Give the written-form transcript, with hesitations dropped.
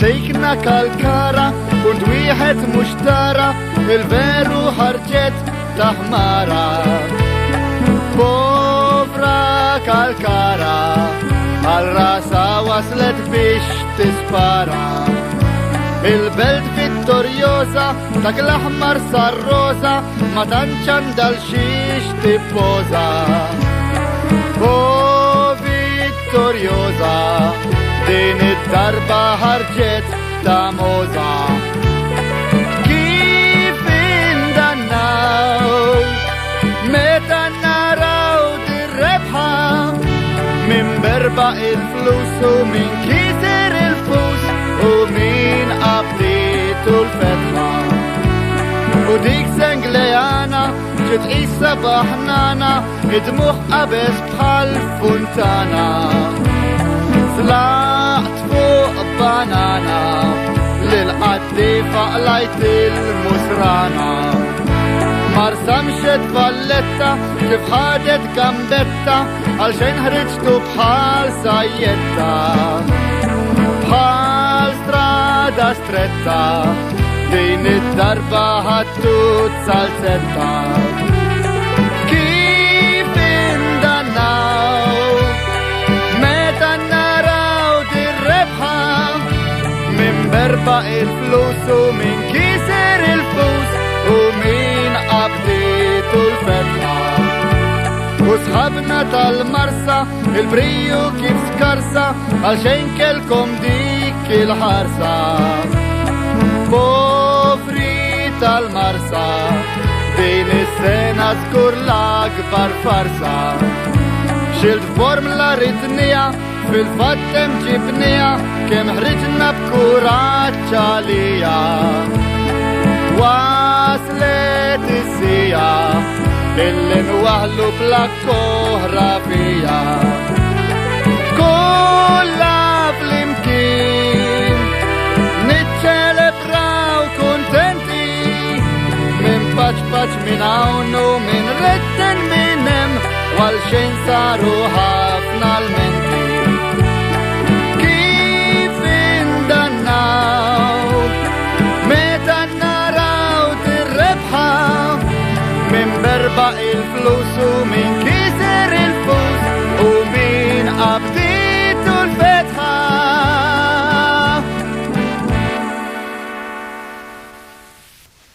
سيكنا كالكارا كنت ويحد مشترى الفيرو حرجت تحمارا بوفرا كالكارا الراسا وصلت بيش تسبارا البلد فيتوريوزا تاك الأحمر صار روزا ما تنشندل شيش تبوزا بو فيتوريوزا دين الدربة هرجت تاموزا كيف اندناو متى نراو دي الربحة من بربع الفلوس ومن كيسر الفوس ومن قبضيته الفتحة وديك سنجليانا جت عيسى بحنانا دموع قبس بحال فونتانا طلعت فوق بانانا للقديفة قليت المسرانة مرسمشت فالتا كيف خادت جنبتا علشان هرجتو بحال سايتا بحال سترادا ستريتا دين الدربة هتوت سالستا كيف اندناو متى نراو دي الربحة من بربع الفلوس ومن كيسر الفوس ومن قبضيته الفتحة وصحابنا تالمرسى البريو كيف سكرسة عشان كلكم ديك الحرسة بوفري تالمرسى دين السنة اذكر لأكبر فرسة شلت فورملا ريتنية في الفتم جبنية كم حرجنا بكورات شالية واصلت السيا اللي نوهلو بلا كهربية كلها باليمكن نتشالب راو كونتنتي من باتش من عونو من ردن منم والشين صاروا هافنا المنتي كيف اندناو متى نراو دي الربحة من بربع الفلوس ومن